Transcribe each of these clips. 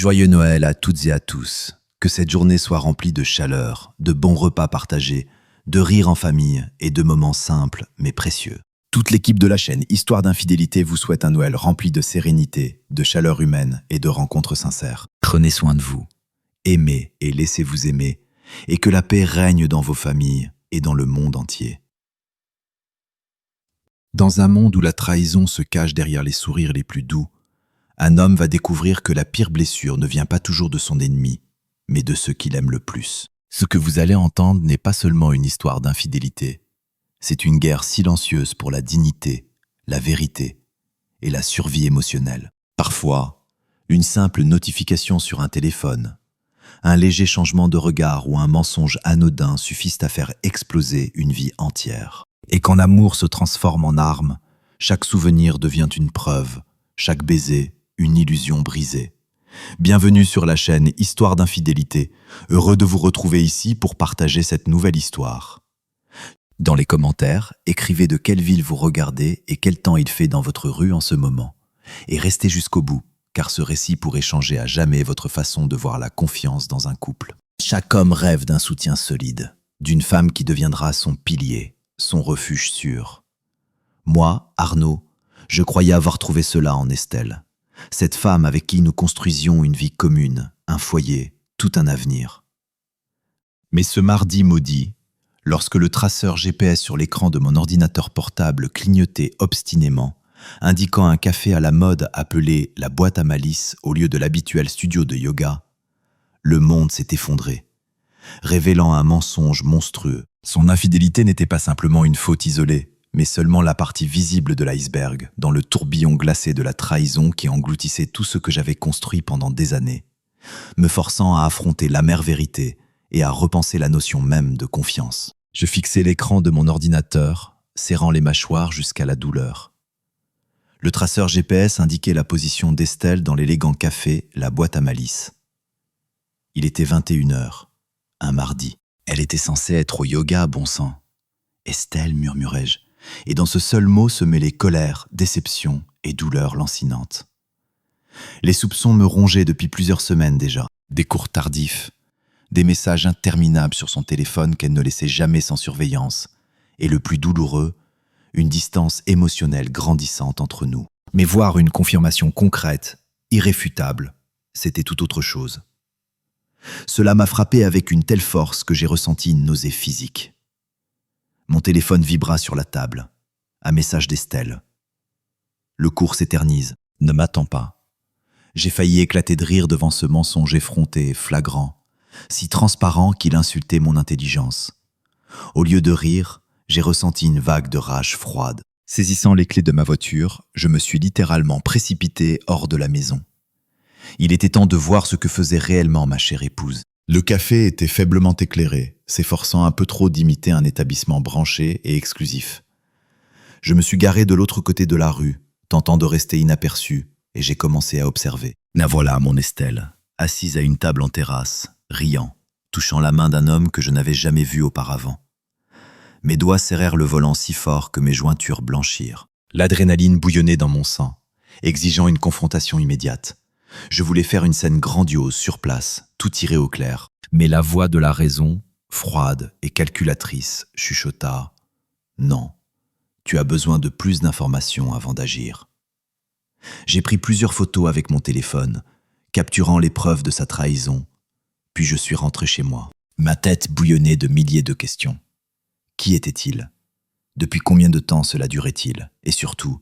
Joyeux Noël à toutes et à tous. Que cette journée soit remplie de chaleur, de bons repas partagés, de rires en famille et de moments simples mais précieux. Toute l'équipe de la chaîne Histoire d'infidélité vous souhaite un Noël rempli de sérénité, de chaleur humaine et de rencontres sincères. Prenez soin de vous, aimez et laissez-vous aimer, et que la paix règne dans vos familles et dans le monde entier. Dans un monde où la trahison se cache derrière les sourires les plus doux, un homme va découvrir que la pire blessure ne vient pas toujours de son ennemi, mais de ceux qu'il aime le plus. Ce que vous allez entendre n'est pas seulement une histoire d'infidélité, c'est une guerre silencieuse pour la dignité, la vérité et la survie émotionnelle. Parfois, une simple notification sur un téléphone, un léger changement de regard ou un mensonge anodin suffisent à faire exploser une vie entière. Et quand l'amour se transforme en arme, chaque souvenir devient une preuve, chaque baiser une illusion brisée. Bienvenue sur la chaîne Histoire d'infidélité, heureux de vous retrouver ici pour partager cette nouvelle histoire. Dans les commentaires, écrivez de quelle ville vous regardez et quel temps il fait dans votre rue en ce moment. Et restez jusqu'au bout, car ce récit pourrait changer à jamais votre façon de voir la confiance dans un couple. Chaque homme rêve d'un soutien solide, d'une femme qui deviendra son pilier, son refuge sûr. Moi, Arnaud, je croyais avoir trouvé cela en Estelle. Cette femme avec qui nous construisions une vie commune, un foyer, tout un avenir. Mais ce mardi maudit, lorsque le traceur GPS sur l'écran de mon ordinateur portable clignotait obstinément, indiquant un café à la mode appelé la boîte à malice au lieu de l'habituel studio de yoga, le monde s'est effondré, révélant un mensonge monstrueux. Son infidélité n'était pas simplement une faute isolée, mais seulement la partie visible de l'iceberg, dans le tourbillon glacé de la trahison qui engloutissait tout ce que j'avais construit pendant des années, me forçant à affronter l'amère vérité et à repenser la notion même de confiance. Je fixais l'écran de mon ordinateur, serrant les mâchoires jusqu'à la douleur. Le traceur GPS indiquait la position d'Estelle dans l'élégant café La Boîte à Malice. Il était 21h, un mardi. Elle était censée être au yoga, bon sang. Estelle, murmurai-je, et dans ce seul mot se mêlaient colère, déception et douleur lancinante. Les soupçons me rongeaient depuis plusieurs semaines déjà. Des cours tardifs, des messages interminables sur son téléphone qu'elle ne laissait jamais sans surveillance, et le plus douloureux, une distance émotionnelle grandissante entre nous. Mais voir une confirmation concrète, irréfutable, c'était tout autre chose. Cela m'a frappé avec une telle force que j'ai ressenti une nausée physique. Mon téléphone vibra sur la table. Un message d'Estelle. Le cours s'éternise. Ne m'attends pas. J'ai failli éclater de rire devant ce mensonge effronté et flagrant, si transparent qu'il insultait mon intelligence. Au lieu de rire, j'ai ressenti une vague de rage froide. Saisissant les clés de ma voiture, je me suis littéralement précipité hors de la maison. Il était temps de voir ce que faisait réellement ma chère épouse. Le café était faiblement éclairé, s'efforçant un peu trop d'imiter un établissement branché et exclusif. Je me suis garé de l'autre côté de la rue, tentant de rester inaperçu, et j'ai commencé à observer. La voilà, mon Estelle, assise à une table en terrasse, riant, touchant la main d'un homme que je n'avais jamais vu auparavant. Mes doigts serrèrent le volant si fort que mes jointures blanchirent. L'adrénaline bouillonnait dans mon sang, exigeant une confrontation immédiate. Je voulais faire une scène grandiose sur place, tout tiré au clair. Mais la voix de la raison, froide et calculatrice, chuchota « Non, tu as besoin de plus d'informations avant d'agir. » J'ai pris plusieurs photos avec mon téléphone, capturant les preuves de sa trahison, puis je suis rentré chez moi. Ma tête bouillonnait de milliers de questions. Qui était-il? Depuis combien de temps cela durait-il? Et surtout,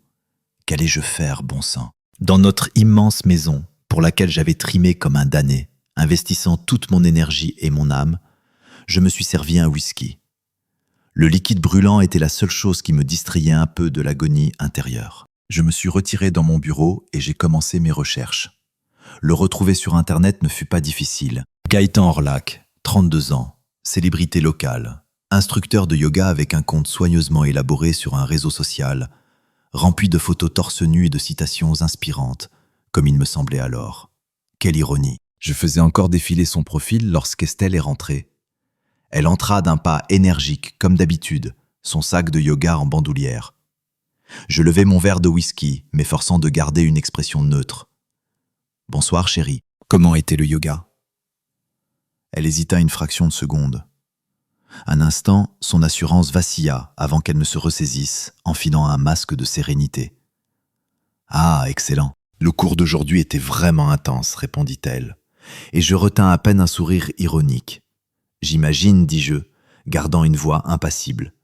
qu'allais-je faire, bon sang? Dans notre immense maison, pour laquelle j'avais trimé comme un damné, investissant toute mon énergie et mon âme, je me suis servi un whisky. Le liquide brûlant était la seule chose qui me distrayait un peu de l'agonie intérieure. Je me suis retiré dans mon bureau et j'ai commencé mes recherches. Le retrouver sur Internet ne fut pas difficile. Gaëtan Orlac, 32 ans, célébrité locale, instructeur de yoga avec un compte soigneusement élaboré sur un réseau social, rempli de photos torse nu et de citations inspirantes, comme il me semblait alors. Quelle ironie! Je faisais encore défiler son profil lorsqu'Estelle est rentrée. Elle entra d'un pas énergique, comme d'habitude, son sac de yoga en bandoulière. Je levai mon verre de whisky, m'efforçant de garder une expression neutre. « Bonsoir, chérie. Comment était le yoga? Elle hésita une fraction de seconde. Un instant, son assurance vacilla avant qu'elle ne se ressaisisse, enfilant un masque de sérénité. Ah, excellent. Le cours d'aujourd'hui était vraiment intense, répondit-elle, et je retins à peine un sourire ironique. J'imagine, dis-je, gardant une voix impassible.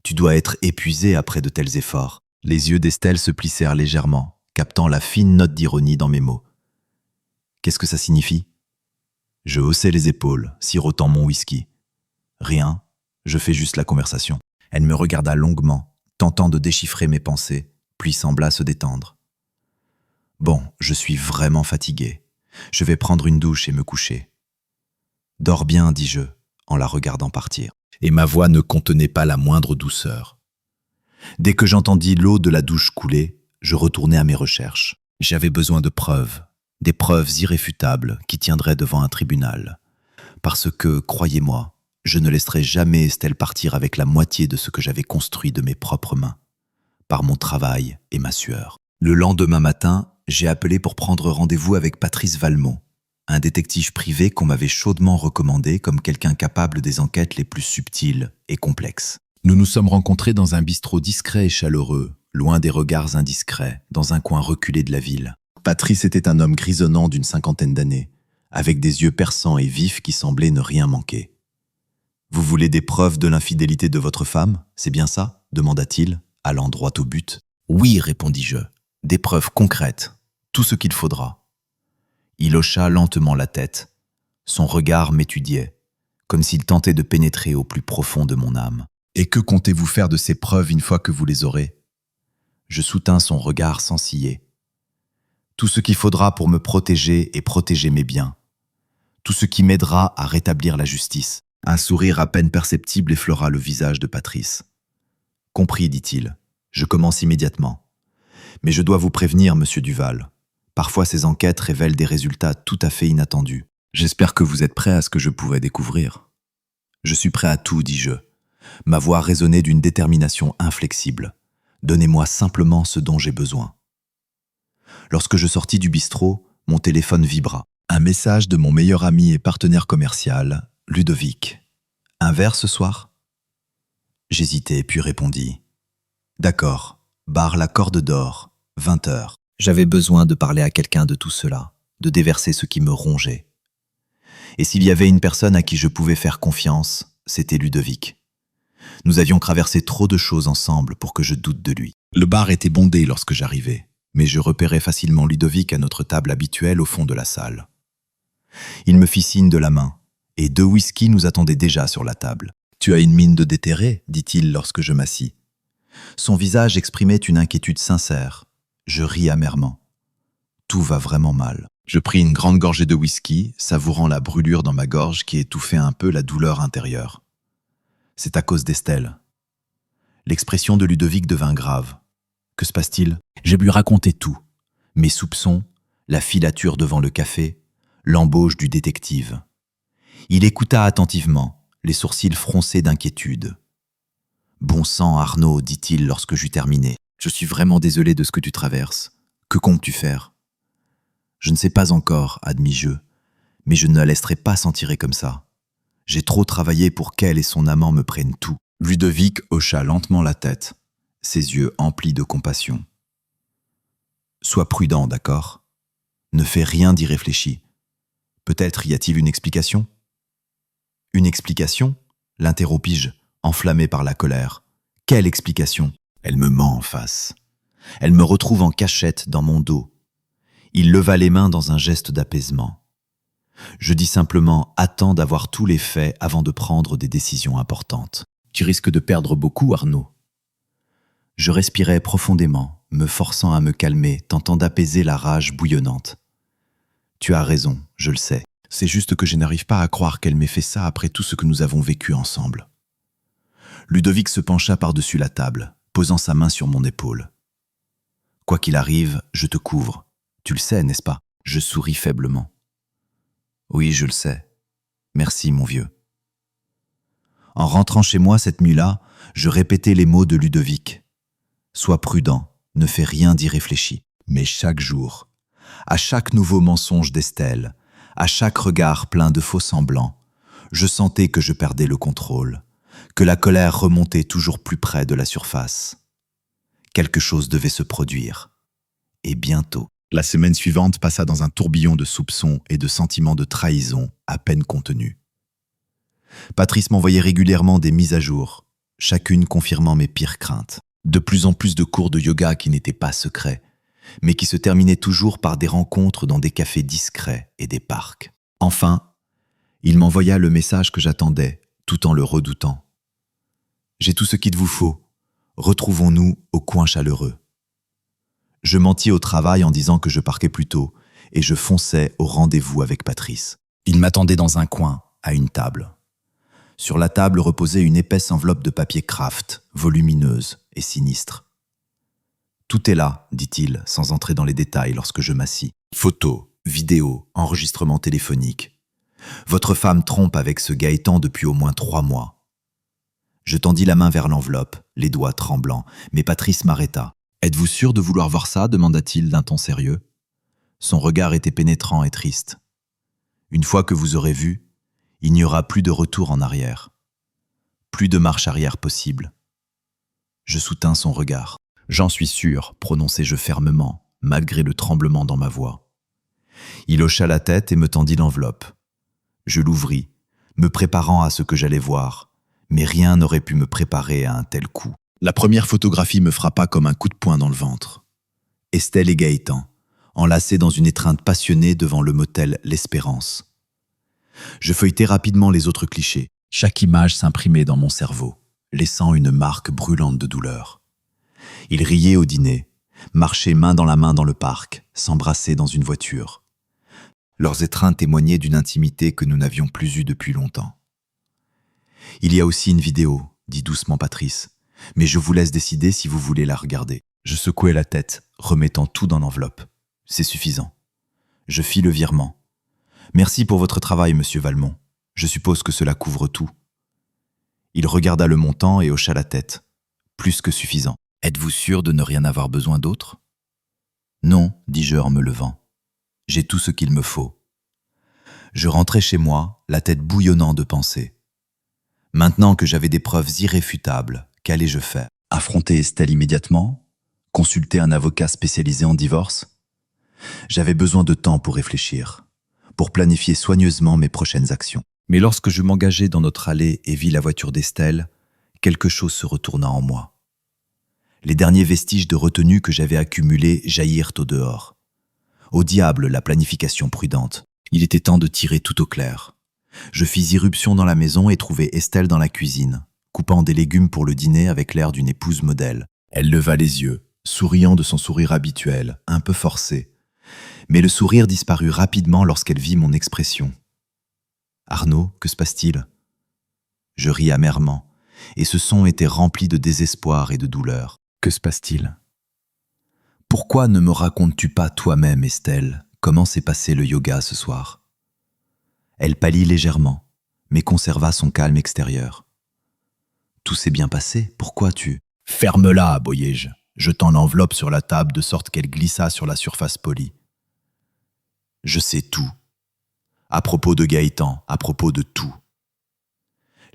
Tu dois être épuisé après de tels efforts. Les yeux d'Estelle se plissèrent légèrement, captant la fine note d'ironie dans mes mots. Qu'est-ce que ça signifie? Je haussai les épaules, sirotant mon whisky. Rien, je fais juste la conversation. Elle me regarda longuement, tentant de déchiffrer mes pensées, puis sembla se détendre. Bon, je suis vraiment fatigué. Je vais prendre une douche et me coucher. Dors bien, dis-je, en la regardant partir. Et ma voix ne contenait pas la moindre douceur. Dès que j'entendis l'eau de la douche couler, je retournai à mes recherches. J'avais besoin de preuves, des preuves irréfutables qui tiendraient devant un tribunal. Parce que, croyez-moi, je ne laisserai jamais Estelle partir avec la moitié de ce que j'avais construit de mes propres mains, par mon travail et ma sueur. Le lendemain matin, j'ai appelé pour prendre rendez-vous avec Patrice Valmont, un détective privé qu'on m'avait chaudement recommandé comme quelqu'un capable des enquêtes les plus subtiles et complexes. Nous nous sommes rencontrés dans un bistrot discret et chaleureux, loin des regards indiscrets, dans un coin reculé de la ville. Patrice était un homme grisonnant d'une 50aine d'années, avec des yeux perçants et vifs qui semblaient ne rien manquer. « Vous voulez des preuves de l'infidélité de votre femme, c'est bien ça ?» demanda-t-il, allant droit au but. « Oui, répondis-je, des preuves concrètes, tout ce qu'il faudra. » Il hocha lentement la tête. Son regard m'étudiait, comme s'il tentait de pénétrer au plus profond de mon âme. « Et que comptez-vous faire de ces preuves une fois que vous les aurez ?» Je soutins son regard sans ciller. « Tout ce qu'il faudra pour me protéger et protéger mes biens. Tout ce qui m'aidera à rétablir la justice. » Un sourire à peine perceptible effleura le visage de Patrice. « Compris, dit-il. Je commence immédiatement. Mais je dois vous prévenir, monsieur Duval. Parfois, ces enquêtes révèlent des résultats tout à fait inattendus. J'espère que vous êtes prêt à ce que je pourrais découvrir. » Je suis prêt à tout, dis-je. Ma voix résonnait d'une détermination inflexible. Donnez-moi simplement ce dont j'ai besoin. Lorsque je sortis du bistrot, mon téléphone vibra. Un message de mon meilleur ami et partenaire commercial, Ludovic. « Un verre ce soir ?» J'hésitai puis répondis. « D'accord, bar La Corde d'Or, 20h. » J'avais besoin de parler à quelqu'un de tout cela, de déverser ce qui me rongeait. Et s'il y avait une personne à qui je pouvais faire confiance, c'était Ludovic. Nous avions traversé trop de choses ensemble pour que je doute de lui. Le bar était bondé lorsque j'arrivais, mais je repérais facilement Ludovic à notre table habituelle au fond de la salle. Il me fit signe de la main, et 2 whisky nous attendaient déjà sur la table. « Tu as une mine de déterré » dit-il lorsque je m'assis. Son visage exprimait une inquiétude sincère. Je ris amèrement. Tout va vraiment mal. Je pris une grande gorgée de whisky, savourant la brûlure dans ma gorge qui étouffait un peu la douleur intérieure. C'est à cause d'Estelle. L'expression de Ludovic devint grave. Que se passe-t-il? Je lui racontai tout. Mes soupçons, la filature devant le café, l'embauche du détective. Il écouta attentivement, les sourcils froncés d'inquiétude. « Bon sang, Arnaud, dit-il lorsque j'eus terminé. Je suis vraiment désolé de ce que tu traverses. Que comptes-tu faire? » Je ne sais pas encore, admis-je, mais je ne la laisserai pas s'en tirer comme ça. J'ai trop travaillé pour qu'elle et son amant me prennent tout. Ludovic hocha lentement la tête, ses yeux emplis de compassion. Sois prudent, d'accord? Ne fais rien d'irréfléchi. Peut-être y a-t-il une explication? Une explication? L'interrompis-je, enflammé par la colère. Quelle explication? Elle me ment en face. Elle me retrouve en cachette dans mon dos. Il leva les mains dans un geste d'apaisement. Je dis simplement « Attends d'avoir tous les faits avant de prendre des décisions importantes. Tu risques de perdre beaucoup, Arnaud. » Je respirais profondément, me forçant à me calmer, tentant d'apaiser la rage bouillonnante. « Tu as raison, je le sais. C'est juste que je n'arrive pas à croire qu'elle m'ait fait ça après tout ce que nous avons vécu ensemble. » Ludovic se pencha par-dessus la table, posant sa main sur mon épaule. « Quoi qu'il arrive, je te couvre. Tu le sais, n'est-ce pas ?» Je souris faiblement. « Oui, je le sais. Merci, mon vieux. » En rentrant chez moi cette nuit-là, je répétais les mots de Ludovic. « Sois prudent, ne fais rien d'irréfléchi. » Mais chaque jour, à chaque nouveau mensonge d'Estelle, À chaque regard plein de faux semblants, je sentais que je perdais le contrôle, que la colère remontait toujours plus près de la surface. Quelque chose devait se produire. Et bientôt. La semaine suivante passa dans un tourbillon de soupçons et de sentiments de trahison à peine contenus. Patrice m'envoyait régulièrement des mises à jour, chacune confirmant mes pires craintes. De plus en plus de cours de yoga qui n'étaient pas secrets, mais qui se terminaient toujours par des rencontres dans des cafés discrets et des parcs. Enfin, il m'envoya le message que j'attendais, tout en le redoutant. « J'ai tout ce qu'il vous faut. Retrouvons-nous au coin chaleureux. » Je mentis au travail en disant que je partais plus tôt et je fonçais au rendez-vous avec Patrice. Il m'attendait dans un coin, à une table. Sur la table reposait une épaisse enveloppe de papier kraft, volumineuse et sinistre. « Tout est là, dit-il, sans entrer dans les détails lorsque je m'assis. Photos, vidéos, enregistrements téléphoniques. Votre femme trompe avec ce Gaëtan depuis au moins 3 mois. » Je tendis la main vers l'enveloppe, les doigts tremblants, mais Patrice m'arrêta. « Êtes-vous sûr de vouloir voir ça ?» demanda-t-il d'un ton sérieux. Son regard était pénétrant et triste. « Une fois que vous aurez vu, il n'y aura plus de retour en arrière. Plus de marche arrière possible. » Je soutins son regard. « J'en suis sûr », prononçai-je fermement, malgré le tremblement dans ma voix. Il hocha la tête et me tendit l'enveloppe. Je l'ouvris, me préparant à ce que j'allais voir, mais rien n'aurait pu me préparer à un tel coup. La première photographie me frappa comme un coup de poing dans le ventre. Estelle et Gaëtan, enlacés dans une étreinte passionnée devant le motel L'Espérance. Je feuilletai rapidement les autres clichés. Chaque image s'imprimait dans mon cerveau, laissant une marque brûlante de douleur. Ils riaient au dîner, marchaient main dans la main dans le parc, s'embrassaient dans une voiture. Leurs étreintes témoignaient d'une intimité que nous n'avions plus eue depuis longtemps. « Il y a aussi une vidéo, dit doucement Patrice, mais je vous laisse décider si vous voulez la regarder. » Je secouai la tête, remettant tout dans l'enveloppe. « C'est suffisant. » Je fis le virement. « Merci pour votre travail, monsieur Valmont. Je suppose que cela couvre tout. » Il regarda le montant et hocha la tête. « Plus que suffisant. Êtes-vous sûr de ne rien avoir besoin d'autre ?»« Non, dis-je en me levant. J'ai tout ce qu'il me faut. » Je rentrai chez moi, la tête bouillonnant de pensées. Maintenant que j'avais des preuves irréfutables, qu'allais-je faire? Affronter Estelle immédiatement? Consulter un avocat spécialisé en divorce? J'avais besoin de temps pour réfléchir, pour planifier soigneusement mes prochaines actions. Mais lorsque je m'engageai dans notre allée et vis la voiture d'Estelle, quelque chose se retourna en moi. Les derniers vestiges de retenue que j'avais accumulés jaillirent au dehors. Au diable la planification prudente. Il était temps de tirer tout au clair. Je fis irruption dans la maison et trouvai Estelle dans la cuisine, coupant des légumes pour le dîner avec l'air d'une épouse modèle. Elle leva les yeux, souriant de son sourire habituel, un peu forcé. Mais le sourire disparut rapidement lorsqu'elle vit mon expression. « Arnaud, que se passe-t-il » Je ris amèrement, et ce son était rempli de désespoir et de douleur. « Que se passe-t-il » Pourquoi ne me racontes-tu pas toi-même, Estelle, comment s'est passé le yoga ce soir ? Elle pâlit légèrement, mais conserva son calme extérieur. « Tout s'est bien passé, pourquoi tu… » « Ferme-la, aboyai-je, jetant l'enveloppe sur la table de sorte qu'elle glissa sur la surface polie. « Je sais tout. À propos de Gaëtan, à propos de tout. »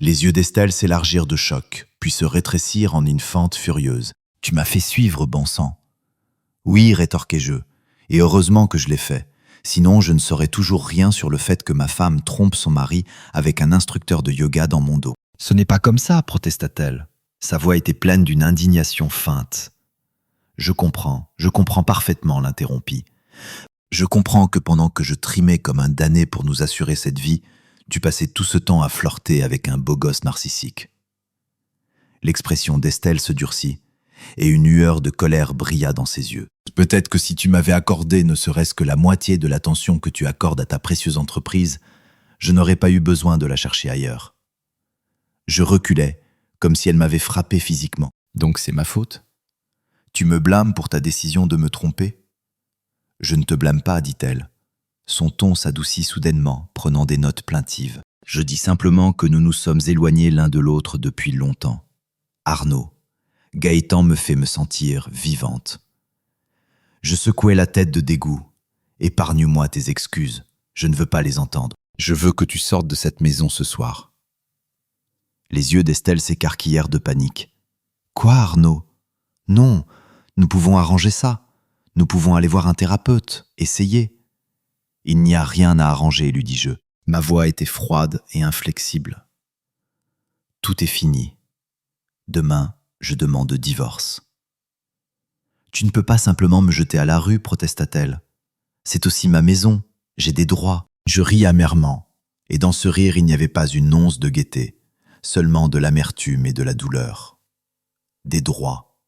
Les yeux d'Estelle s'élargirent de choc, puis se rétrécirent en une fente furieuse. « Tu m'as fait suivre, bon sang. »« Oui, rétorquai-je, et heureusement que je l'ai fait. Sinon, je ne saurais toujours rien sur le fait que ma femme trompe son mari avec un instructeur de yoga dans mon dos. »« Ce n'est pas comme ça, protesta-t-elle. Sa voix était pleine d'une indignation feinte. « Je comprends parfaitement, l'interrompit. Je comprends que pendant que je trimais comme un damné pour nous assurer cette vie, tu passais tout ce temps à flirter avec un beau gosse narcissique. » L'expression d'Estelle se durcit, et une lueur de colère brilla dans ses yeux. « Peut-être que si tu m'avais accordé ne serait-ce que la moitié de l'attention que tu accordes à ta précieuse entreprise, je n'aurais pas eu besoin de la chercher ailleurs. » Je reculais, comme si elle m'avait frappé physiquement. « Donc c'est ma faute ? Tu me blâmes pour ta décision de me tromper ? » ?»« Je ne te blâme pas, dit-elle. » Son ton s'adoucit soudainement, prenant des notes plaintives. « Je dis simplement que nous nous sommes éloignés l'un de l'autre depuis longtemps. Arnaud, Gaëtan me fait me sentir vivante. » Je secouai la tête de dégoût. « Épargne-moi tes excuses. Je ne veux pas les entendre. Je veux que tu sortes de cette maison ce soir. » Les yeux d'Estelle s'écarquillèrent de panique. « Quoi, Arnaud ? Non, nous pouvons arranger ça. Nous pouvons aller voir un thérapeute, essayer. »« Il n'y a rien à arranger, lui dis-je. Ma voix était froide et inflexible. Tout est fini. Demain, je demande divorce. »« Tu ne peux pas simplement me jeter à la rue, protesta-t-elle. C'est aussi ma maison, j'ai des droits. » Je ris amèrement, et dans ce rire il n'y avait pas une once de gaieté, seulement de l'amertume et de la douleur. Des droits.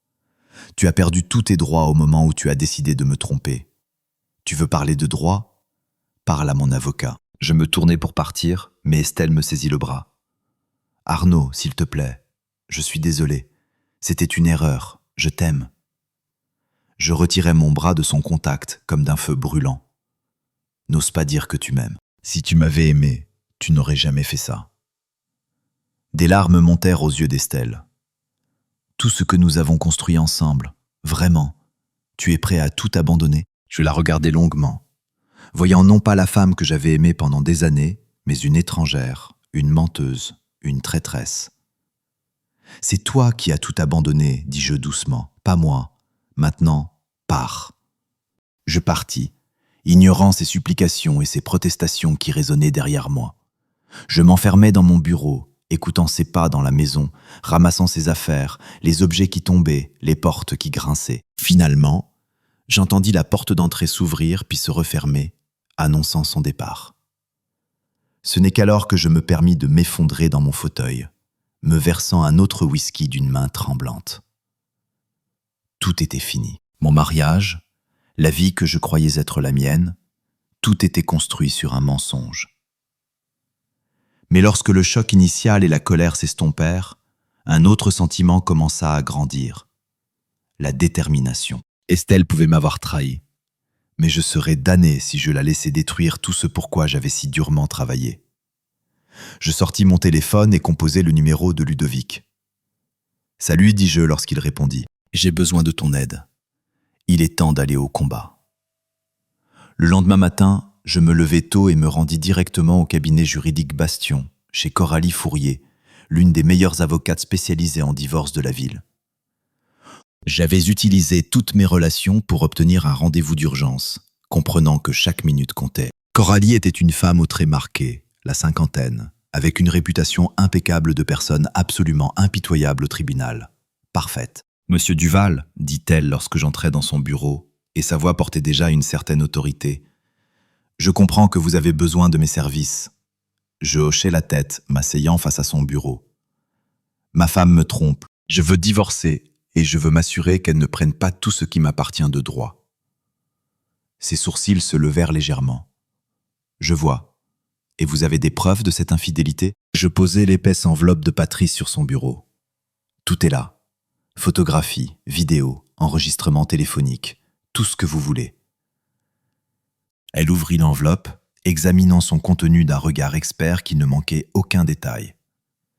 Tu as perdu tous tes droits au moment où tu as décidé de me tromper. Tu veux parler de droits ? Parle à mon avocat. Je me tournai pour partir, mais Estelle me saisit le bras. « Arnaud, s'il te plaît, je suis désolé. C'était une erreur, je t'aime. » Je retirai mon bras de son contact comme d'un feu brûlant. « N'ose pas dire que tu m'aimes. Si tu m'avais aimé, tu n'aurais jamais fait ça. » Des larmes montèrent aux yeux d'Estelle. « Tout ce que nous avons construit ensemble, vraiment, tu es prêt à tout abandonner ?» Je la regardai longuement, voyant non pas la femme que j'avais aimée pendant des années, mais une étrangère, une menteuse, une traîtresse. « C'est toi qui as tout abandonné, dis-je doucement, pas moi. Maintenant, pars. » Je partis, ignorant ses supplications et ses protestations qui résonnaient derrière moi. Je m'enfermai dans mon bureau, écoutant ses pas dans la maison, ramassant ses affaires, les objets qui tombaient, les portes qui grinçaient. Finalement, j'entendis la porte d'entrée s'ouvrir puis se refermer, annonçant son départ. Ce n'est qu'alors que je me permis de m'effondrer dans mon fauteuil, me versant un autre whisky d'une main tremblante. Tout était fini. Mon mariage, la vie que je croyais être la mienne, tout était construit sur un mensonge. Mais lorsque le choc initial et la colère s'estompèrent, un autre sentiment commença à grandir. La détermination. Estelle pouvait m'avoir trahi, mais je serais damné si je la laissais détruire tout ce pourquoi j'avais si durement travaillé. Je sortis mon téléphone et composai le numéro de Ludovic. « Salut, dis-je lorsqu'il répondit. J'ai besoin de ton aide. Il est temps d'aller au combat. » Le lendemain matin, je me levai tôt et me rendis directement au cabinet juridique Bastion, chez Coralie Fourier, l'une des meilleures avocates spécialisées en divorce de la ville. J'avais utilisé toutes mes relations pour obtenir un rendez-vous d'urgence, comprenant que chaque minute comptait. Coralie était une femme aux traits marqués, la cinquantaine, avec une réputation impeccable de personne absolument impitoyable au tribunal. Parfaite. « Monsieur Duval, dit-elle lorsque j'entrai dans son bureau, et sa voix portait déjà une certaine autorité. Je comprends que vous avez besoin de mes services. » Je hochai la tête, m'asseyant face à son bureau. « Ma femme me trompe. Je veux divorcer et je veux m'assurer qu'elle ne prenne pas tout ce qui m'appartient de droit. » Ses sourcils se levèrent légèrement. « Je vois. Et vous avez des preuves de cette infidélité ?» Je posai l'épaisse enveloppe de Patrice sur son bureau. « Tout est là. Photographie, vidéo, enregistrement téléphonique, tout ce que vous voulez. » Elle ouvrit l'enveloppe, examinant son contenu d'un regard expert qui ne manquait aucun détail.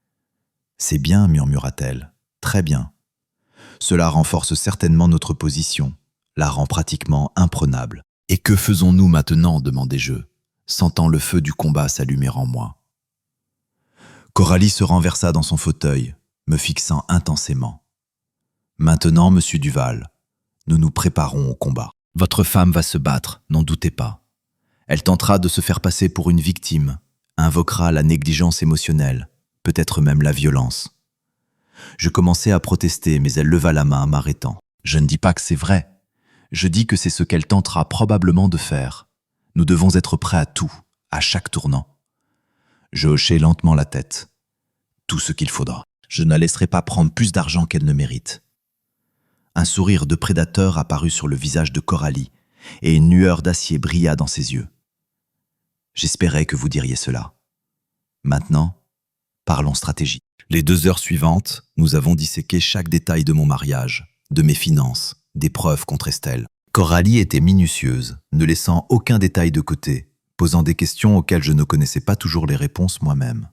« C'est bien, murmura-t-elle, très bien. Cela renforce certainement notre position, la rend pratiquement imprenable. Et que faisons-nous maintenant ?» demandai-je, sentant le feu du combat s'allumer en moi. Coralie se renversa dans son fauteuil, me fixant intensément. « Maintenant, monsieur Duval, nous nous préparons au combat. Votre femme va se battre, n'en doutez pas. Elle tentera de se faire passer pour une victime, invoquera la négligence émotionnelle, peut-être même la violence. » Je commençai à protester, mais elle leva la main, m'arrêtant. « Je ne dis pas que c'est vrai. Je dis que c'est ce qu'elle tentera probablement de faire. Nous devons être prêts à tout, à chaque tournant. » Je hochai lentement la tête. « Tout ce qu'il faudra. Je ne la laisserai pas prendre plus d'argent qu'elle ne mérite. » Un sourire de prédateur apparut sur le visage de Coralie et une lueur d'acier brilla dans ses yeux. « J'espérais que vous diriez cela. Maintenant, parlons stratégie. » Les 2 heures suivantes, nous avons disséqué chaque détail de mon mariage, de mes finances, des preuves contre Estelle. Coralie était minutieuse, ne laissant aucun détail de côté, posant des questions auxquelles je ne connaissais pas toujours les réponses moi-même.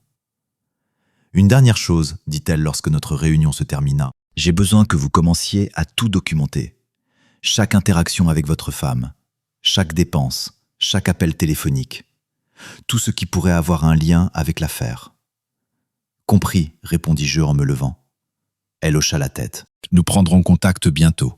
« Une dernière chose, dit-elle lorsque notre réunion se termina. J'ai besoin que vous commenciez à tout documenter. Chaque interaction avec votre femme, chaque dépense, chaque appel téléphonique. Tout ce qui pourrait avoir un lien avec l'affaire. Compris, répondis-je en me levant. Elle hocha la tête. Nous prendrons contact bientôt.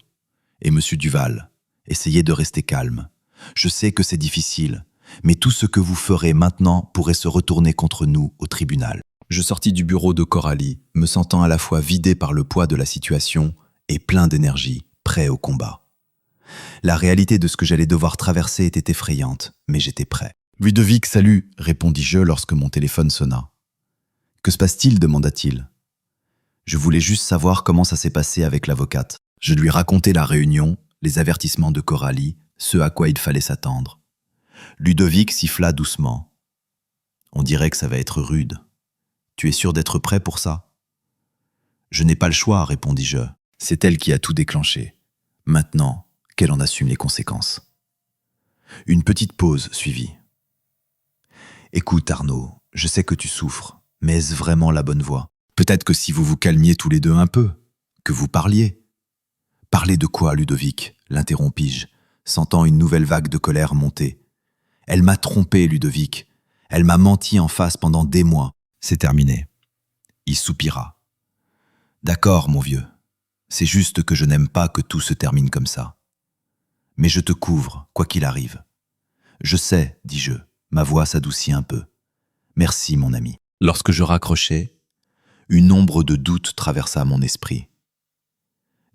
Et monsieur Duval, essayez de rester calme. Je sais que c'est difficile, mais tout ce que vous ferez maintenant pourrait se retourner contre nous au tribunal. Je sortis du bureau de Coralie, me sentant à la fois vidé par le poids de la situation et plein d'énergie, prêt au combat. La réalité de ce que j'allais devoir traverser était effrayante, mais j'étais prêt. « Ludovic, salut !» répondis-je lorsque mon téléphone sonna. « Que se passe-t-il » demanda-t-il. Je voulais juste savoir comment ça s'est passé avec l'avocate. Je lui racontai la réunion, les avertissements de Coralie, ce à quoi il fallait s'attendre. Ludovic siffla doucement. « On dirait que ça va être rude. Tu es sûr d'être prêt pour ça ?»« Je n'ai pas le choix, répondis-je. C'est elle qui a tout déclenché. Maintenant, qu'elle en assume les conséquences. » Une petite pause suivit. « Écoute, Arnaud, je sais que tu souffres, mais est-ce vraiment la bonne voie? Peut-être que si vous vous calmiez tous les deux un peu, que vous parliez. » « Parler de quoi, Ludovic ?» l'interrompis-je, sentant une nouvelle vague de colère monter. « Elle m'a trompé, Ludovic. Elle m'a menti en face pendant des mois. C'est terminé. » Il soupira. « D'accord, mon vieux. C'est juste que je n'aime pas que tout se termine comme ça. Mais je te couvre, quoi qu'il arrive. »« Je sais, dis-je, ma voix s'adoucit un peu. Merci, mon ami. » Lorsque je raccrochai, une ombre de doute traversa mon esprit.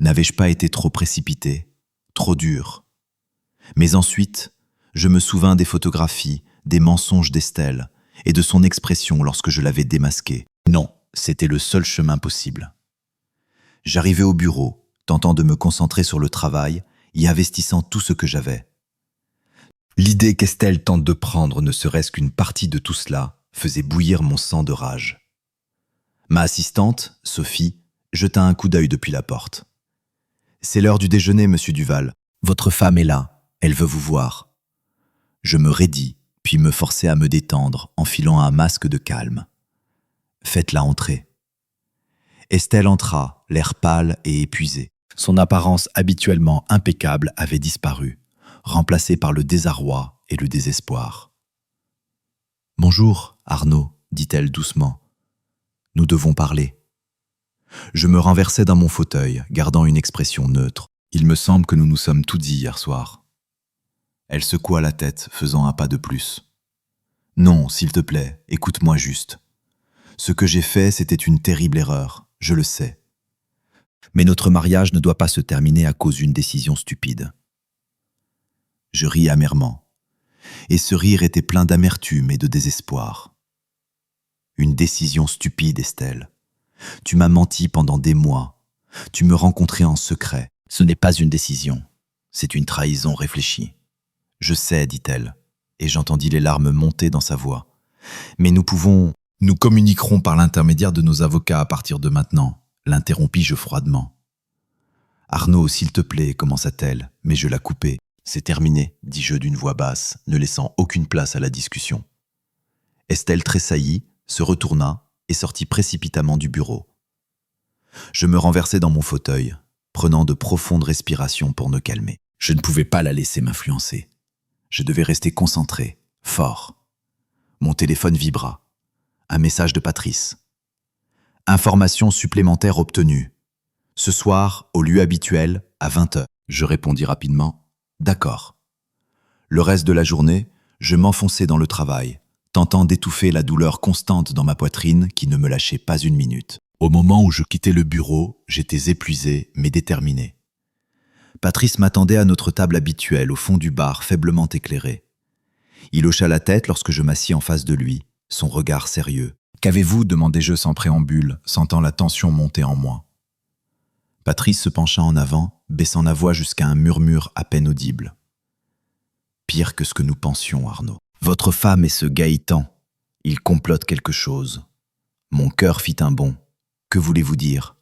N'avais-je pas été trop précipité, trop dur? Mais ensuite, je me souvins des photographies, des mensonges d'Estelle et de son expression lorsque je l'avais démasquée. Non, c'était le seul chemin possible. J'arrivai au bureau, tentant de me concentrer sur le travail, y investissant tout ce que j'avais. L'idée qu'Estelle tente de prendre ne serait-ce qu'une partie de tout cela faisait bouillir mon sang de rage. Ma assistante, Sophie, jeta un coup d'œil depuis la porte. « C'est l'heure du déjeuner, monsieur Duval. Votre femme est là, elle veut vous voir. » Je me raidis, puis me forçai à me détendre en filant un masque de calme. « Faites-la entrer. » Estelle entra, l'air pâle et épuisé. Son apparence habituellement impeccable avait disparu, remplacée par le désarroi et le désespoir. « Bonjour, Arnaud, dit-elle doucement. Nous devons parler. » Je me renversai dans mon fauteuil, gardant une expression neutre. Il me semble que nous nous sommes tout dit hier soir. Elle secoua la tête, faisant un pas de plus. Non, s'il te plaît, écoute-moi juste. Ce que j'ai fait, c'était une terrible erreur, je le sais. Mais notre mariage ne doit pas se terminer à cause d'une décision stupide. Je ris amèrement, et ce rire était plein d'amertume et de désespoir. Une décision stupide, Estelle. Tu m'as menti pendant des mois. Tu me rencontrais en secret. Ce n'est pas une décision. C'est une trahison réfléchie. Je sais, dit-elle, et j'entendis les larmes monter dans sa voix. Mais nous communiquerons par l'intermédiaire de nos avocats à partir de maintenant, l'interrompis-je froidement. Arnaud, s'il te plaît, commença-t-elle, mais je la coupai. C'est terminé, dis-je d'une voix basse, ne laissant aucune place à la discussion. Estelle tressaillit, se retourna et sortit précipitamment du bureau. Je me renversai dans mon fauteuil, prenant de profondes respirations pour me calmer. Je ne pouvais pas la laisser m'influencer. Je devais rester concentré, fort. Mon téléphone vibra. Un message de Patrice. Information supplémentaire obtenue. Ce soir, au lieu habituel, à 20h. Je répondis rapidement. D'accord. Le reste de la journée, je m'enfonçai dans le travail, tentant d'étouffer la douleur constante dans ma poitrine qui ne me lâchait pas une minute. Au moment où je quittais le bureau, j'étais épuisé mais déterminé. Patrice m'attendait à notre table habituelle au fond du bar faiblement éclairé. Il hocha la tête lorsque je m'assis en face de lui, son regard sérieux. « Qu'avez-vous » demandai-je sans préambule, sentant la tension monter en moi. Patrice se pencha en avant, baissant la voix jusqu'à un murmure à peine audible. « Pire que ce que nous pensions, Arnaud. Votre femme et ce Gaëtan, ils complotent quelque chose. » Mon cœur fit un bond. « Que voulez-vous dire ?»«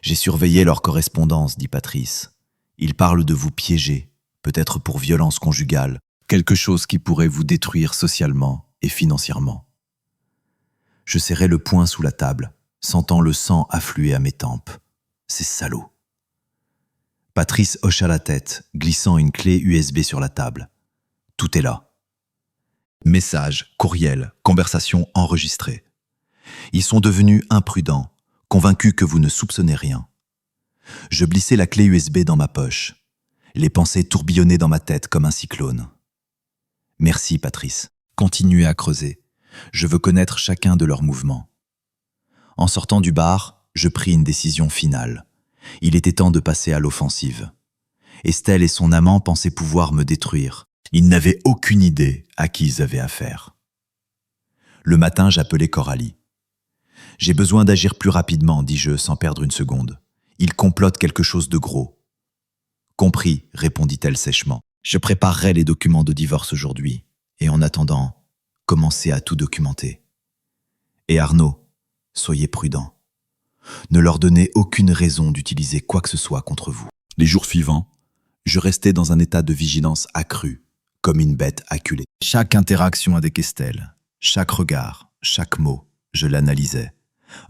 J'ai surveillé leur correspondance, dit Patrice. Ils parlent de vous piéger, peut-être pour violence conjugale, quelque chose qui pourrait vous détruire socialement et financièrement. » Je serrai le poing sous la table, sentant le sang affluer à mes tempes. Ces salauds. Patrice hocha la tête, glissant une clé USB sur la table. Tout est là. Messages, courriels, conversations enregistrées. Ils sont devenus imprudents, convaincus que vous ne soupçonnez rien. Je glissais la clé USB dans ma poche. Les pensées tourbillonnaient dans ma tête comme un cyclone. Merci, Patrice. Continuez à creuser. Je veux connaître chacun de leurs mouvements. En sortant du bar, je pris une décision finale. Il était temps de passer à l'offensive. Estelle et son amant pensaient pouvoir me détruire. Ils n'avaient aucune idée à qui ils avaient affaire. Le matin, j'appelai Coralie. « J'ai besoin d'agir plus rapidement, dis-je sans perdre une seconde. Ils complotent quelque chose de gros. »« Compris, répondit-elle sèchement. Je préparerai les documents de divorce aujourd'hui. Et en attendant, commencez à tout documenter. Et Arnaud, soyez prudent. Ne leur donnez aucune raison d'utiliser quoi que ce soit contre vous. » Les jours suivants, je restais dans un état de vigilance accrue, comme une bête acculée. Chaque interaction avec Estelle, chaque regard, chaque mot, je l'analysais,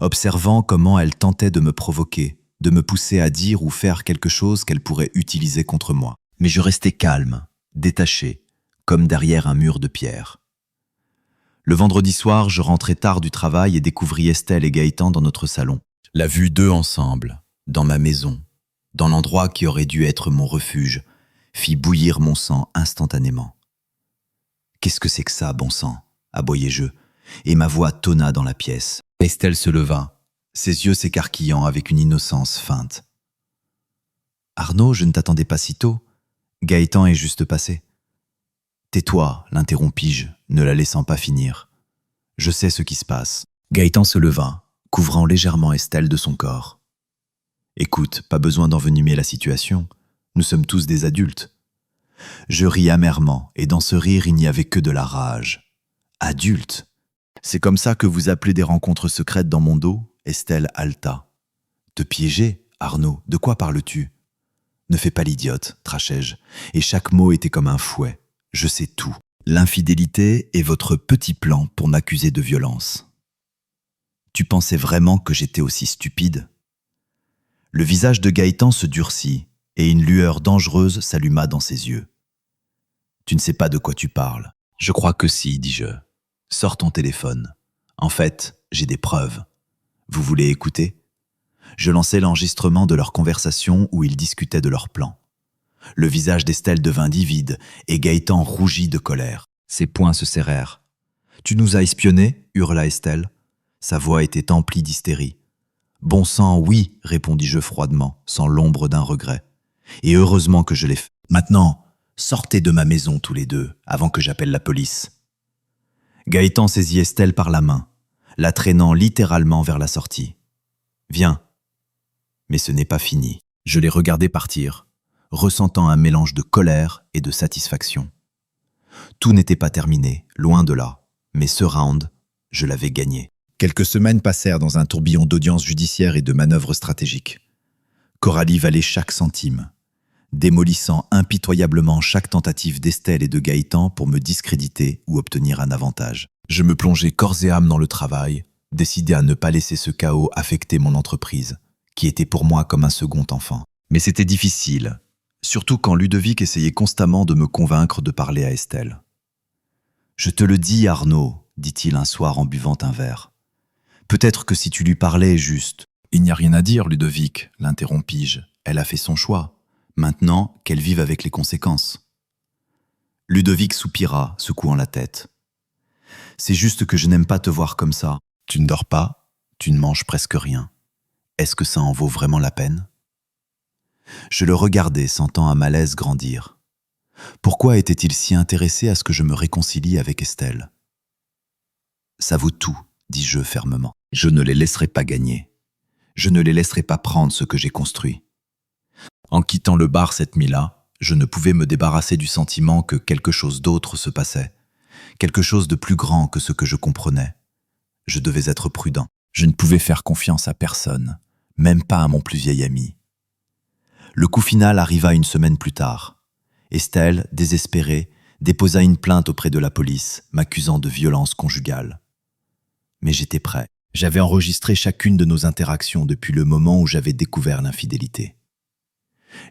observant comment elle tentait de me provoquer, de me pousser à dire ou faire quelque chose qu'elle pourrait utiliser contre moi. Mais je restais calme, détaché, comme derrière un mur de pierre. Le vendredi soir, je rentrais tard du travail et découvris Estelle et Gaëtan dans notre salon. La vue d'eux ensemble, dans ma maison, dans l'endroit qui aurait dû être mon refuge, fit bouillir mon sang instantanément. « Qu'est-ce que c'est que ça, bon sang ?» aboyai-je, et ma voix tonna dans la pièce. Estelle se leva, ses yeux s'écarquillant avec une innocence feinte. « Arnaud, je ne t'attendais pas si tôt. Gaëtan est juste passé. »« Tais-toi, l'interrompis-je, ne la laissant pas finir. Je sais ce qui se passe. » Gaëtan se leva, couvrant légèrement Estelle de son corps. « Écoute, pas besoin d'envenimer la situation. Nous sommes tous des adultes. » Je ris amèrement, et dans ce rire, il n'y avait que de la rage. « Adultes ? C'est comme ça que vous appelez des rencontres secrètes dans mon dos ?» Estelle haleta. « Te piéger, Arnaud, de quoi parles-tu ?»« Ne fais pas l'idiote, trachai-je, et chaque mot était comme un fouet. Je sais tout. L'infidélité est votre petit plan pour m'accuser de violence. Tu pensais vraiment que j'étais aussi stupide ?» Le visage de Gaëtan se durcit, et une lueur dangereuse s'alluma dans ses yeux. « Tu ne sais pas de quoi tu parles. »« Je crois que si, dis-je. Sors ton téléphone. En fait, j'ai des preuves. Vous voulez écouter ?» Je lançai l'enregistrement de leur conversation où ils discutaient de leur plan. Le visage d'Estelle devint livide et Gaëtan rougit de colère. Ses poings se serrèrent. « Tu nous as espionnés ?» hurla Estelle. Sa voix était emplie d'hystérie. « Bon sang, oui, répondis-je froidement, sans l'ombre d'un regret. Et heureusement que je l'ai fait. Maintenant, sortez de ma maison tous les deux, avant que j'appelle la police. » Gaëtan saisit Estelle par la main, la traînant littéralement vers la sortie. « Viens. » Mais ce n'est pas fini. Je les regardais partir, ressentant un mélange de colère et de satisfaction. Tout n'était pas terminé, loin de là, mais ce round, je l'avais gagné. Quelques semaines passèrent dans un tourbillon d'audiences judiciaires et de manœuvres stratégiques. Coralie valait chaque centime, démolissant impitoyablement chaque tentative d'Estelle et de Gaëtan pour me discréditer ou obtenir un avantage. Je me plongeais corps et âme dans le travail, décidé à ne pas laisser ce chaos affecter mon entreprise, qui était pour moi comme un second enfant. Mais c'était difficile, surtout quand Ludovic essayait constamment de me convaincre de parler à Estelle. « Je te le dis, Arnaud, dit-il un soir en buvant un verre. Peut-être que si tu lui parlais juste. »« Il n'y a rien à dire, Ludovic, l'interrompis-je. Elle a fait son choix. Maintenant, qu'elle vive avec les conséquences. » Ludovic soupira, secouant la tête. « C'est juste que je n'aime pas te voir comme ça. Tu ne dors pas, tu ne manges presque rien. Est-ce que ça en vaut vraiment la peine ?» Je le regardais, sentant un malaise grandir. Pourquoi était-il si intéressé à ce que je me réconcilie avec Estelle ? « Ça vaut tout, dis-je fermement. Je ne les laisserai pas gagner. Je ne les laisserai pas prendre ce que j'ai construit. » En quittant le bar cette nuit-là, je ne pouvais me débarrasser du sentiment que quelque chose d'autre se passait, quelque chose de plus grand que ce que je comprenais. Je devais être prudent. Je ne pouvais faire confiance à personne, même pas à mon plus vieil ami. Le coup final arriva une semaine plus tard. Estelle, désespérée, déposa une plainte auprès de la police, m'accusant de violence conjugale. Mais j'étais prêt. J'avais enregistré chacune de nos interactions depuis le moment où j'avais découvert l'infidélité.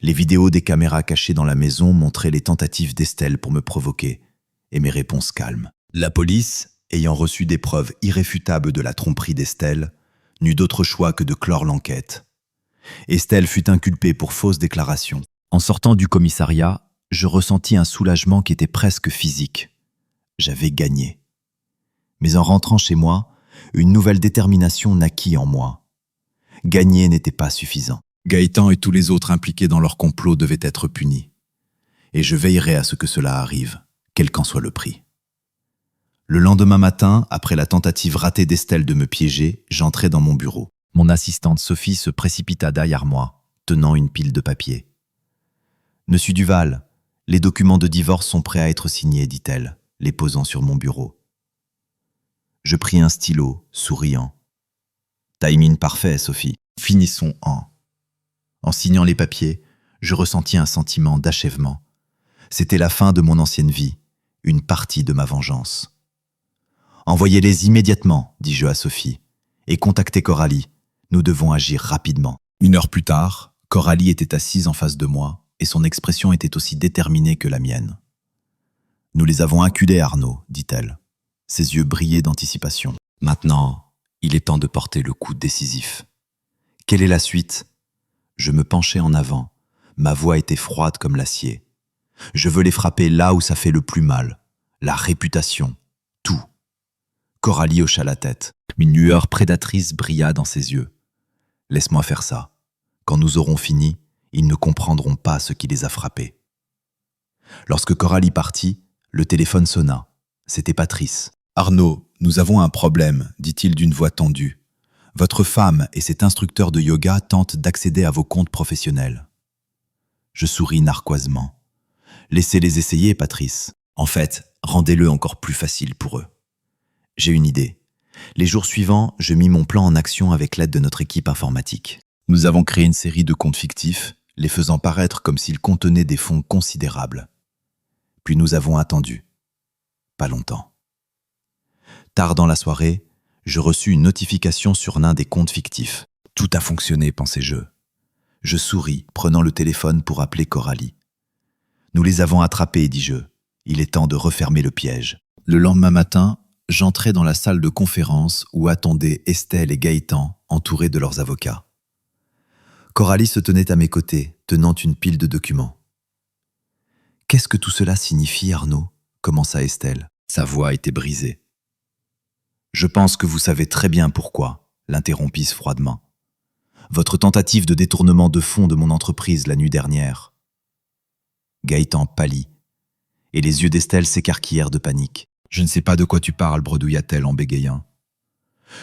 Les vidéos des caméras cachées dans la maison montraient les tentatives d'Estelle pour me provoquer, et mes réponses calmes. La police, ayant reçu des preuves irréfutables de la tromperie d'Estelle, n'eut d'autre choix que de clore l'enquête. Estelle fut inculpée pour fausse déclaration. En sortant du commissariat, je ressentis un soulagement qui était presque physique. J'avais gagné. Mais en rentrant chez moi, une nouvelle détermination naquit en moi. Gagner n'était pas suffisant. Gaëtan et tous les autres impliqués dans leur complot devaient être punis. Et je veillerai à ce que cela arrive, quel qu'en soit le prix. Le lendemain matin, après la tentative ratée d'Estelle de me piéger, j'entrai dans mon bureau. Mon assistante Sophie se précipita derrière moi, tenant une pile de papiers. « Monsieur Duval, les documents de divorce sont prêts à être signés, dit-elle, les posant sur mon bureau. Je pris un stylo, souriant. Timing parfait, Sophie. Finissons en. En signant les papiers, je ressentis un sentiment d'achèvement. C'était la fin de mon ancienne vie, une partie de ma vengeance. Envoyez-les immédiatement, dis-je à Sophie, et contactez Coralie. Nous devons agir rapidement. 1 heure plus tard, Coralie était assise en face de moi, et son expression était aussi déterminée que la mienne. Nous les avons acculés, Arnaud, dit-elle. Ses yeux brillaient d'anticipation. Maintenant, il est temps de porter le coup décisif. Quelle est la suite ? Je me penchai en avant. Ma voix était froide comme l'acier. Je veux les frapper là où ça fait le plus mal. La réputation. Tout. Coralie hocha la tête. Une lueur prédatrice brilla dans ses yeux. Laisse-moi faire ça. Quand nous aurons fini, ils ne comprendront pas ce qui les a frappés. Lorsque Coralie partit, le téléphone sonna. C'était Patrice. « Arnaud, nous avons un problème, dit-il d'une voix tendue. Votre femme et cet instructeur de yoga tentent d'accéder à vos comptes professionnels. » Je souris narquoisement. « Laissez-les essayer, Patrice. En fait, rendez-le encore plus facile pour eux. » J'ai une idée. Les jours suivants, je mis mon plan en action avec l'aide de notre équipe informatique. Nous avons créé une série de comptes fictifs, les faisant paraître comme s'ils contenaient des fonds considérables. Puis nous avons attendu. Pas longtemps. Tard dans la soirée, je reçus une notification sur l'un des comptes fictifs. Tout a fonctionné, pensais-je. Je souris, prenant le téléphone pour appeler Coralie. Nous les avons attrapés, dis-je. Il est temps de refermer le piège. Le lendemain matin, j'entrai dans la salle de conférence où attendaient Estelle et Gaëtan, entourés de leurs avocats. Coralie se tenait à mes côtés, tenant une pile de documents. « Qu'est-ce que tout cela signifie, Arnaud ?» commença Estelle. Sa voix était brisée. « Je pense que vous savez très bien pourquoi, » l'interrompis froidement. « Votre tentative de détournement de fonds de mon entreprise la nuit dernière. » Gaëtan pâlit, et les yeux d'Estelle s'écarquillèrent de panique. « Je ne sais pas de quoi tu parles, bredouilla-t-elle en bégayant.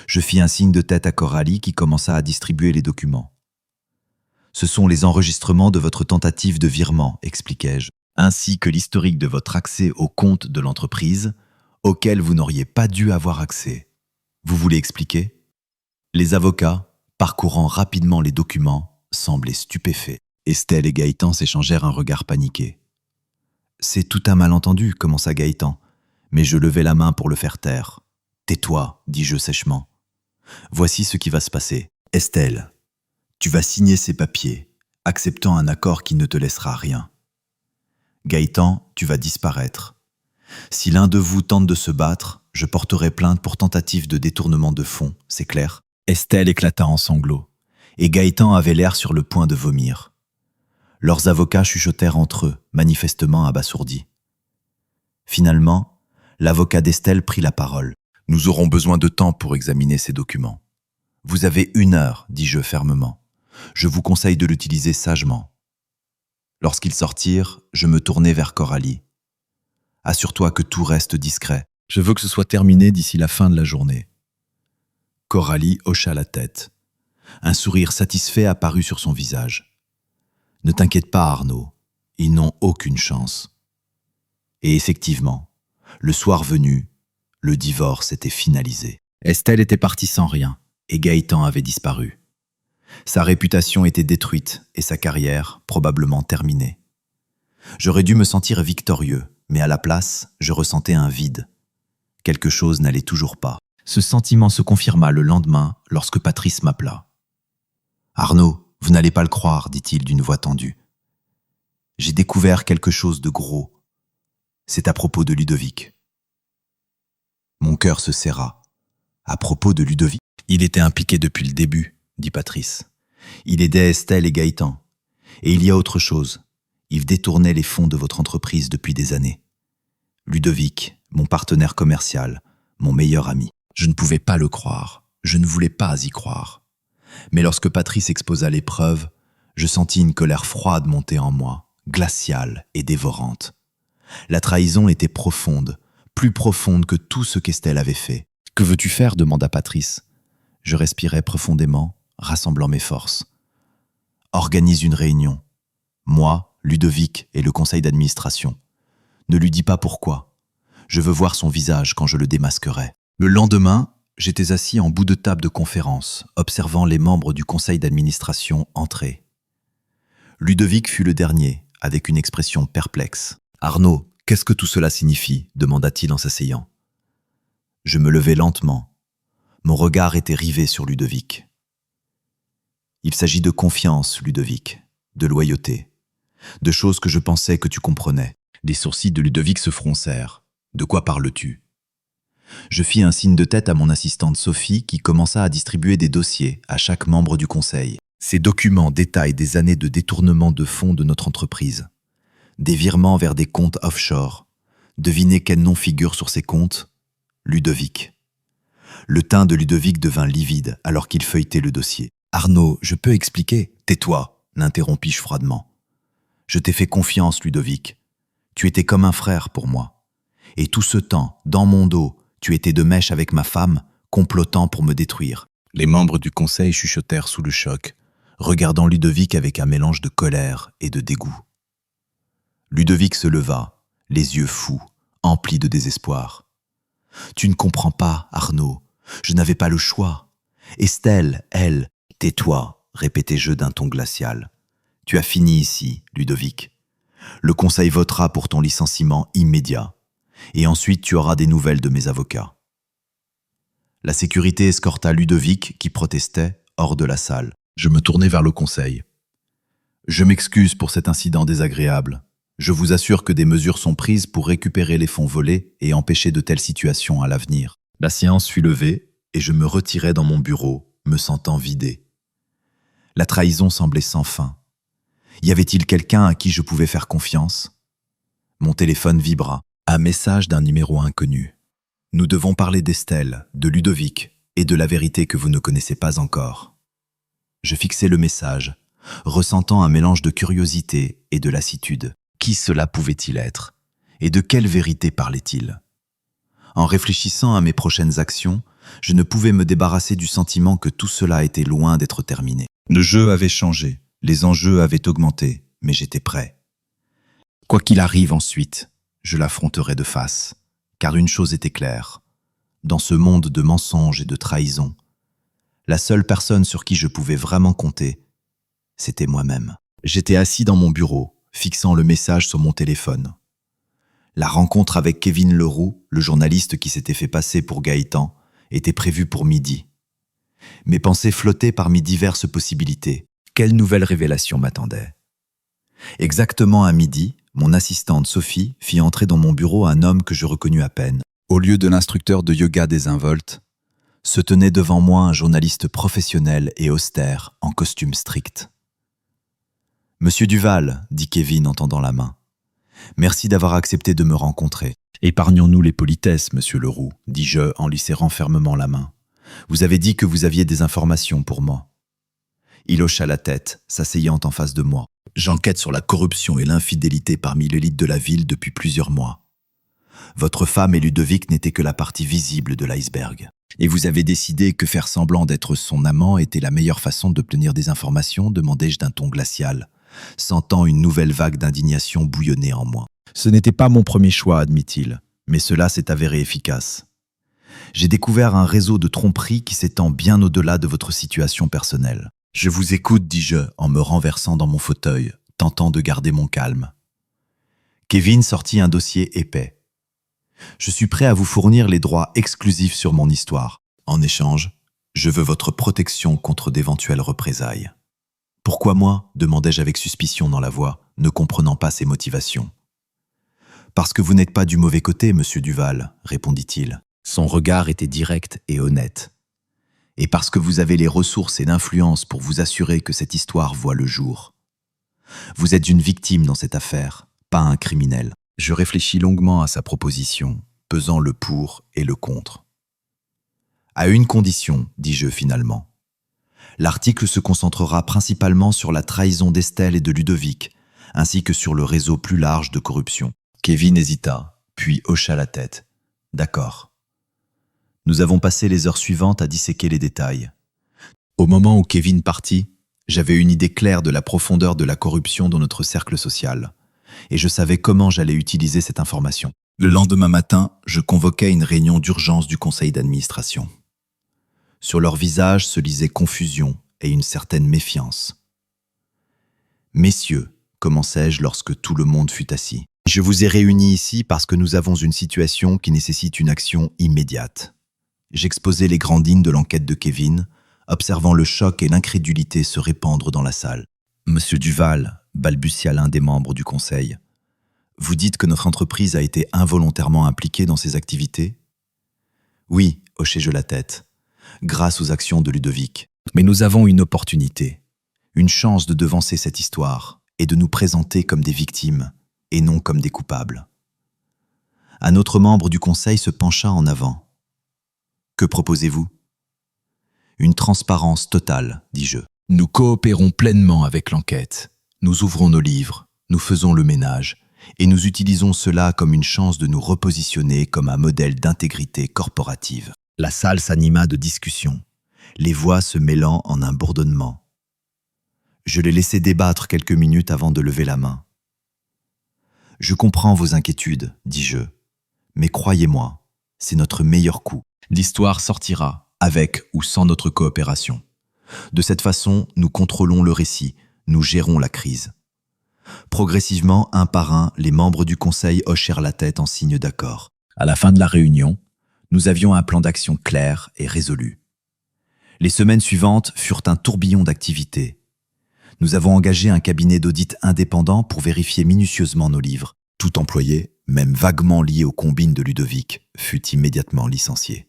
Je fis un signe de tête à Coralie qui commença à distribuer les documents. « Ce sont les enregistrements de votre tentative de virement, expliquai-je, ainsi que l'historique de votre accès au compte de l'entreprise, auquel vous n'auriez pas dû avoir accès. Vous voulez expliquer ?» Les avocats, parcourant rapidement les documents, semblaient stupéfaits. Estelle et Gaëtan s'échangèrent un regard paniqué. « C'est tout un malentendu, commença Gaëtan, mais je levai la main pour le faire taire. « Tais-toi, dis-je sèchement. Voici ce qui va se passer. Estelle, tu vas signer ces papiers, acceptant un accord qui ne te laissera rien. Gaëtan, tu vas disparaître. Si l'un de vous tente de se battre, je porterai plainte pour tentative de détournement de fonds, c'est clair ?» Estelle éclata en sanglots, et Gaëtan avait l'air sur le point de vomir. Leurs avocats chuchotèrent entre eux, manifestement abasourdis. Finalement, l'avocat d'Estelle prit la parole. « Nous aurons besoin de temps pour examiner ces documents. Vous avez 1 heure, dis-je fermement. Je vous conseille de l'utiliser sagement. » Lorsqu'ils sortirent, je me tournai vers Coralie. « Assure-toi que tout reste discret. Je veux que ce soit terminé d'ici la fin de la journée. » Coralie hocha la tête. Un sourire satisfait apparut sur son visage. « Ne t'inquiète pas, Arnaud, ils n'ont aucune chance. » Et effectivement, le soir venu, le divorce était finalisé. Estelle était partie sans rien, et Gaëtan avait disparu. Sa réputation était détruite et sa carrière probablement terminée. J'aurais dû me sentir victorieux, mais à la place, je ressentais un vide. Quelque chose n'allait toujours pas. Ce sentiment se confirma le lendemain lorsque Patrice m'appela. « Arnaud, vous n'allez pas le croire, dit-il d'une voix tendue. J'ai découvert quelque chose de gros. C'est à propos de Ludovic. » Mon cœur se serra. À propos de Ludovic, il était impliqué depuis le début, dit Patrice. Il aidait Estelle et Gaëtan. Et il y a autre chose. Il détournait les fonds de votre entreprise depuis des années. Ludovic, mon partenaire commercial, mon meilleur ami. Je ne pouvais pas le croire. Je ne voulais pas y croire. Mais lorsque Patrice exposa les preuves, je sentis une colère froide monter en moi, glaciale et dévorante. La trahison était profonde, plus profonde que tout ce qu'Estelle avait fait. « Que veux-tu faire » demanda Patrice. Je respirais profondément, rassemblant mes forces. « Organise une réunion. Moi, Ludovic et le conseil d'administration. Ne lui dis pas pourquoi. Je veux voir son visage quand je le démasquerai. » Le lendemain, j'étais assis en bout de table de conférence, observant les membres du conseil d'administration entrer. Ludovic fut le dernier, avec une expression perplexe. « Arnaud, qu'est-ce que tout cela signifie » demanda-t-il en s'asseyant. Je me levai lentement. Mon regard était rivé sur Ludovic. « Il s'agit de confiance, Ludovic, de loyauté, de choses que je pensais que tu comprenais. » Les sourcils de Ludovic se froncèrent. « De quoi parles-tu » Je fis un signe de tête à mon assistante Sophie qui commença à distribuer des dossiers à chaque membre du conseil. Ces documents détaillent des années de détournement de fonds de notre entreprise. Des virements vers des comptes offshore. Devinez quel nom figure sur ces comptes ? Ludovic. Le teint de Ludovic devint livide alors qu'il feuilletait le dossier. « Arnaud, je peux expliquer ?»« Tais-toi » l'interrompis-je froidement. « Je t'ai fait confiance, Ludovic. Tu étais comme un frère pour moi. Et tout ce temps, dans mon dos, tu étais de mèche avec ma femme, complotant pour me détruire. » Les membres du conseil chuchotèrent sous le choc, regardant Ludovic avec un mélange de colère et de dégoût. Ludovic se leva, les yeux fous, emplis de désespoir. « Tu ne comprends pas, Arnaud. Je n'avais pas le choix. Estelle, elle... »« Tais-toi, » répétai-je d'un ton glacial. « Tu as fini ici, Ludovic. Le conseil votera pour ton licenciement immédiat. Et ensuite tu auras des nouvelles de mes avocats. » La sécurité escorta Ludovic, qui protestait, hors de la salle. Je me tournai vers le conseil. « Je m'excuse pour cet incident désagréable. Je vous assure que des mesures sont prises pour récupérer les fonds volés et empêcher de telles situations à l'avenir. » La séance fut levée et je me retirai dans mon bureau, me sentant vidé. La trahison semblait sans fin. Y avait-il quelqu'un à qui je pouvais faire confiance ? Mon téléphone vibra. Un message d'un numéro inconnu. « Nous devons parler d'Estelle, de Ludovic et de la vérité que vous ne connaissez pas encore. » Je fixai le message, ressentant un mélange de curiosité et de lassitude. Qui cela pouvait-il être ? Et de quelle vérité parlait-il ? En réfléchissant à mes prochaines actions, je ne pouvais me débarrasser du sentiment que tout cela était loin d'être terminé. Le jeu avait changé, les enjeux avaient augmenté, mais j'étais prêt. Quoi qu'il arrive ensuite, je l'affronterai de face, car une chose était claire. Dans ce monde de mensonges et de trahisons, la seule personne sur qui je pouvais vraiment compter, c'était moi-même. J'étais assis dans mon bureau, fixant le message sur mon téléphone. La rencontre avec Kevin Leroux, le journaliste qui s'était fait passer pour Gaëtan, était prévue pour midi. Mes pensées flottaient parmi diverses possibilités. Quelle nouvelle révélation m'attendait ? Exactement à midi, mon assistante Sophie fit entrer dans mon bureau un homme que je reconnus à peine. Au lieu de l'instructeur de yoga désinvolte, se tenait devant moi un journaliste professionnel et austère, en costume strict. « Monsieur Duval, » dit Kevin en tendant la main. « Merci d'avoir accepté de me rencontrer. »« Épargnons-nous les politesses, monsieur Leroux, » dis-je en lui serrant fermement la main. « Vous avez dit que vous aviez des informations pour moi. » Il hocha la tête, s'asseyant en face de moi. « J'enquête sur la corruption et l'infidélité parmi l'élite de la ville depuis plusieurs mois. Votre femme et Ludovic n'étaient que la partie visible de l'iceberg. Et vous avez décidé que faire semblant d'être son amant était la meilleure façon d'obtenir des informations, demandai-je d'un ton glacial, sentant une nouvelle vague d'indignation bouillonner en moi. Ce n'était pas mon premier choix, admit-il, mais cela s'est avéré efficace. J'ai découvert un réseau de tromperies qui s'étend bien au-delà de votre situation personnelle. Je vous écoute, dis-je, en me renversant dans mon fauteuil, tentant de garder mon calme. Kevin sortit un dossier épais. Je suis prêt à vous fournir les droits exclusifs sur mon histoire. En échange, je veux votre protection contre d'éventuelles représailles. Pourquoi moi ? Demandai-je avec suspicion dans la voix, ne comprenant pas ses motivations. Parce que vous n'êtes pas du mauvais côté, monsieur Duval, répondit-il. Son regard était direct et honnête. Et parce que vous avez les ressources et l'influence pour vous assurer que cette histoire voit le jour. Vous êtes une victime dans cette affaire, pas un criminel. Je réfléchis longuement à sa proposition, pesant le pour et le contre. À une condition, dis-je finalement. L'article se concentrera principalement sur la trahison d'Estelle et de Ludovic, ainsi que sur le réseau plus large de corruption. Kevin hésita, puis hocha la tête. D'accord. Nous avons passé les heures suivantes à disséquer les détails. Au moment où Kevin partit, j'avais une idée claire de la profondeur de la corruption dans notre cercle social, et je savais comment j'allais utiliser cette information. Le lendemain matin, je convoquai une réunion d'urgence du conseil d'administration. Sur leurs visages se lisait confusion et une certaine méfiance. « Messieurs, commençai-je lorsque tout le monde fut assis, je vous ai réunis ici parce que nous avons une situation qui nécessite une action immédiate. » J'exposai les grandes lignes de l'enquête de Kevin, observant le choc et l'incrédulité se répandre dans la salle. « Monsieur Duval, » balbutia l'un des membres du conseil, « vous dites que notre entreprise a été involontairement impliquée dans ces activités ?»« Oui, hochai-je la tête, grâce aux actions de Ludovic. Mais nous avons une opportunité, une chance de devancer cette histoire et de nous présenter comme des victimes et non comme des coupables. » Un autre membre du conseil se pencha en avant. « Que proposez-vous » ? « Une transparence totale, dis-je. Nous coopérons pleinement avec l'enquête. Nous ouvrons nos livres, nous faisons le ménage, et nous utilisons cela comme une chance de nous repositionner comme un modèle d'intégrité corporative. » La salle s'anima de discussions, les voix se mêlant en un bourdonnement. Je les laissai débattre quelques minutes avant de lever la main. « Je comprends vos inquiétudes, dis-je, mais croyez-moi, c'est notre meilleur coup. L'histoire sortira, avec ou sans notre coopération. De cette façon, nous contrôlons le récit, nous gérons la crise. » Progressivement, un par un, les membres du conseil hochèrent la tête en signe d'accord. À la fin de la réunion, nous avions un plan d'action clair et résolu. Les semaines suivantes furent un tourbillon d'activités. Nous avons engagé un cabinet d'audit indépendant pour vérifier minutieusement nos livres. Tout employé, même vaguement lié aux combines de Ludovic, fut immédiatement licencié.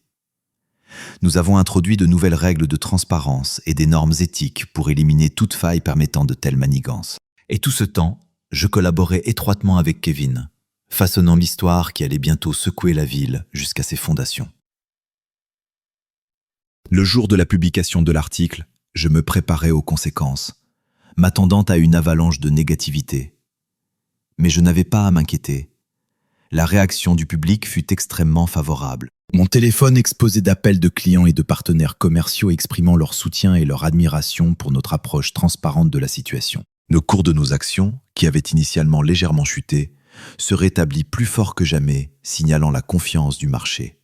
Nous avons introduit de nouvelles règles de transparence et des normes éthiques pour éliminer toute faille permettant de telles manigances. Et tout ce temps, je collaborais étroitement avec Kevin, façonnant l'histoire qui allait bientôt secouer la ville jusqu'à ses fondations. Le jour de la publication de l'article, je me préparais aux conséquences, m'attendant à une avalanche de négativité. Mais je n'avais pas à m'inquiéter. La réaction du public fut extrêmement favorable. Mon téléphone exposait d'appels de clients et de partenaires commerciaux exprimant leur soutien et leur admiration pour notre approche transparente de la situation. Le cours de nos actions, qui avait initialement légèrement chuté, se rétablit plus fort que jamais, signalant la confiance du marché.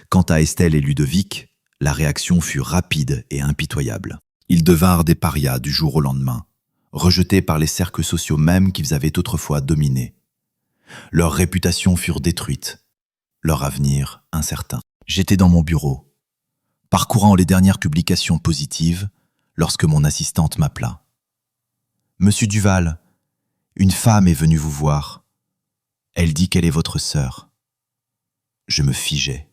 Quant à Estelle et Ludovic, la réaction fut rapide et impitoyable. Ils devinrent des parias du jour au lendemain, rejetés par les cercles sociaux mêmes qu'ils avaient autrefois dominés. Leurs réputations furent détruites, leur avenir incertain. J'étais dans mon bureau, parcourant les dernières publications positives, lorsque mon assistante m'appela. « Monsieur Duval, une femme est venue vous voir. Elle dit qu'elle est votre sœur. » Je me figeai.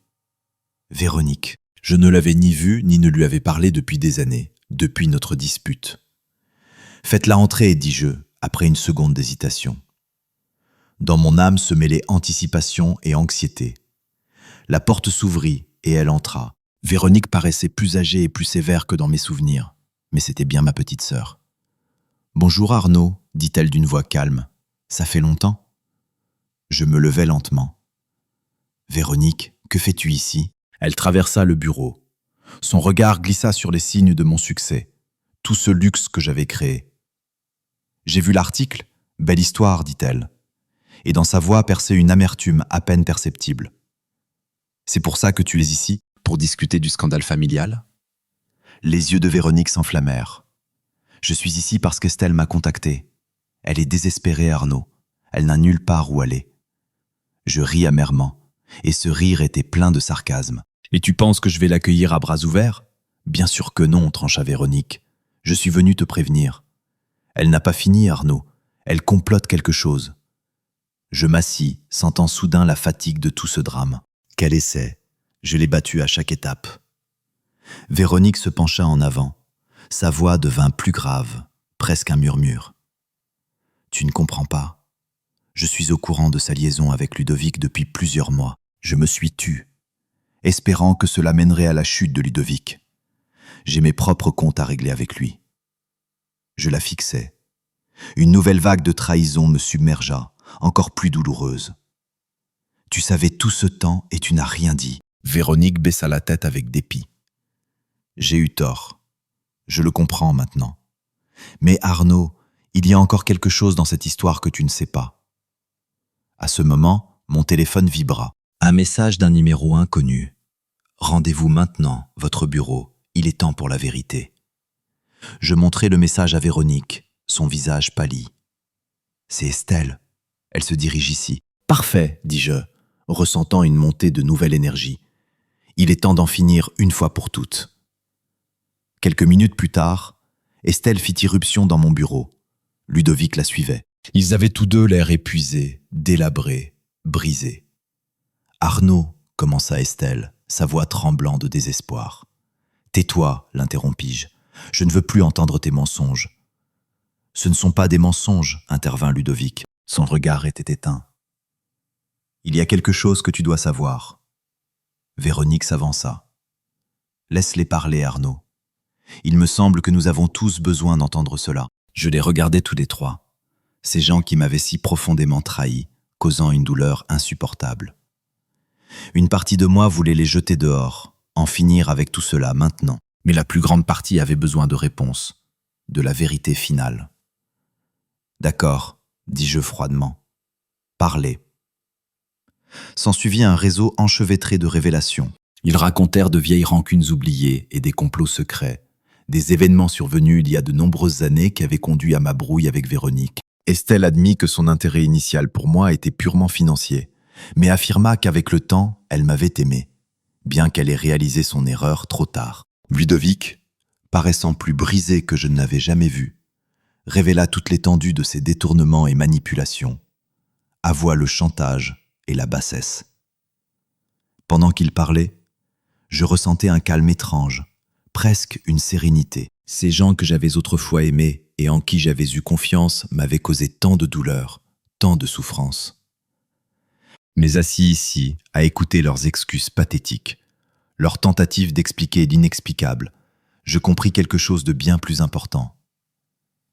Véronique. Je ne l'avais ni vue ni ne lui avais parlé depuis des années, depuis notre dispute. « Faites-la entrer, dis-je, après une seconde d'hésitation. » Dans mon âme se mêlaient anticipation et anxiété. La porte s'ouvrit et elle entra. Véronique paraissait plus âgée et plus sévère que dans mes souvenirs, mais c'était bien ma petite sœur. « Bonjour Arnaud, dit-elle d'une voix calme. Ça fait longtemps ?» Je me levai lentement. « Véronique, que fais-tu ici ?» Elle traversa le bureau. Son regard glissa sur les signes de mon succès, tout ce luxe que j'avais créé. « J'ai vu l'article, belle histoire, dit-elle. » Et dans sa voix perçait une amertume à peine perceptible. « C'est pour ça que tu es ici, pour discuter du scandale familial ?» Les yeux de Véronique s'enflammèrent. « Je suis ici parce qu'Estelle m'a contacté. Elle est désespérée, Arnaud. Elle n'a nulle part où aller. » Je ris amèrement, et ce rire était plein de sarcasme. « Et tu penses que je vais l'accueillir à bras ouverts ? Bien sûr que non, trancha Véronique. Je suis venu te prévenir. Elle n'a pas fini, Arnaud. Elle complote quelque chose. » Je m'assis, sentant soudain la fatigue de tout ce drame. Quel essai! Je l'ai battu à chaque étape. Véronique se pencha en avant. Sa voix devint plus grave, presque un murmure. Tu ne comprends pas. Je suis au courant de sa liaison avec Ludovic depuis plusieurs mois. Je me suis tu, espérant que cela mènerait à la chute de Ludovic. J'ai mes propres comptes à régler avec lui. Je la fixais. Une nouvelle vague de trahison me submergea, encore plus douloureuse. Tu savais tout ce temps et tu n'as rien dit. Véronique baissa la tête avec dépit. J'ai eu tort. Je le comprends maintenant. Mais Arnaud, il y a encore quelque chose dans cette histoire que tu ne sais pas. À ce moment, mon téléphone vibra. Un message d'un numéro inconnu. Rendez-vous maintenant, votre bureau. Il est temps pour la vérité. Je montrai le message à Véronique. Son visage pâlit. C'est Estelle. Elle se dirige ici. Parfait, dis-je, ressentant une montée de nouvelle énergie. Il est temps d'en finir une fois pour toutes. Quelques minutes plus tard, Estelle fit irruption dans mon bureau. Ludovic la suivait. Ils avaient tous deux l'air épuisés, délabrés, brisés. Arnaud, commença Estelle, sa voix tremblant de désespoir. Tais-toi, l'interrompis-je. Je ne veux plus entendre tes mensonges. Ce ne sont pas des mensonges, intervint Ludovic. Son regard était éteint. Il y a quelque chose que tu dois savoir. Véronique s'avança. Laisse-les parler, Arnaud. Il me semble que nous avons tous besoin d'entendre cela. Je les regardais tous les trois. Ces gens qui m'avaient si profondément trahi, causant une douleur insupportable. Une partie de moi voulait les jeter dehors, en finir avec tout cela maintenant. Mais la plus grande partie avait besoin de réponses, de la vérité finale. D'accord, dis-je froidement. Parlez. S'ensuivit un réseau enchevêtré de révélations. Ils racontèrent de vieilles rancunes oubliées et des complots secrets, des événements survenus il y a de nombreuses années qui avaient conduit à ma brouille avec Véronique. Estelle admit que son intérêt initial pour moi était purement financier, mais affirma qu'avec le temps, elle m'avait aimé, bien qu'elle ait réalisé son erreur trop tard. Ludovic, paraissant plus brisé que je ne l'avais jamais vu, révéla toute l'étendue de ses détournements et manipulations, avoua le chantage et la bassesse. Pendant qu'il parlait, je ressentais un calme étrange, presque une sérénité. Ces gens que j'avais autrefois aimés et en qui j'avais eu confiance m'avaient causé tant de douleur, tant de souffrance. Mais assis ici, à écouter leurs excuses pathétiques, leurs tentatives d'expliquer l'inexplicable, je compris quelque chose de bien plus important.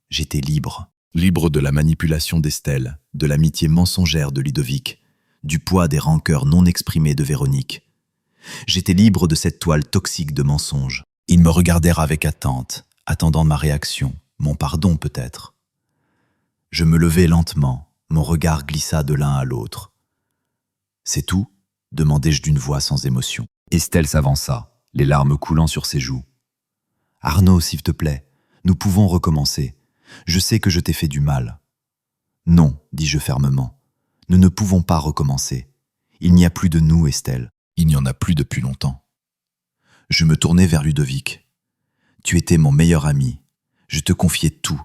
J'étais libre. Libre de la manipulation d'Estelle, de l'amitié mensongère de Ludovic, du poids des rancœurs non exprimées de Véronique. J'étais libre de cette toile toxique de mensonges. Ils me regardèrent avec attente, attendant ma réaction, mon pardon peut-être. Je me levai lentement, mon regard glissa de l'un à l'autre. « C'est tout ?» demandai-je d'une voix sans émotion. Estelle s'avança, les larmes coulant sur ses joues. « Arnaud, s'il te plaît, nous pouvons recommencer. Je sais que je t'ai fait du mal. »« Non, dis-je fermement, nous ne pouvons pas recommencer. Il n'y a plus de nous, Estelle. Il n'y en a plus depuis longtemps. » Je me tournai vers Ludovic. « Tu étais mon meilleur ami. Je te confiais tout.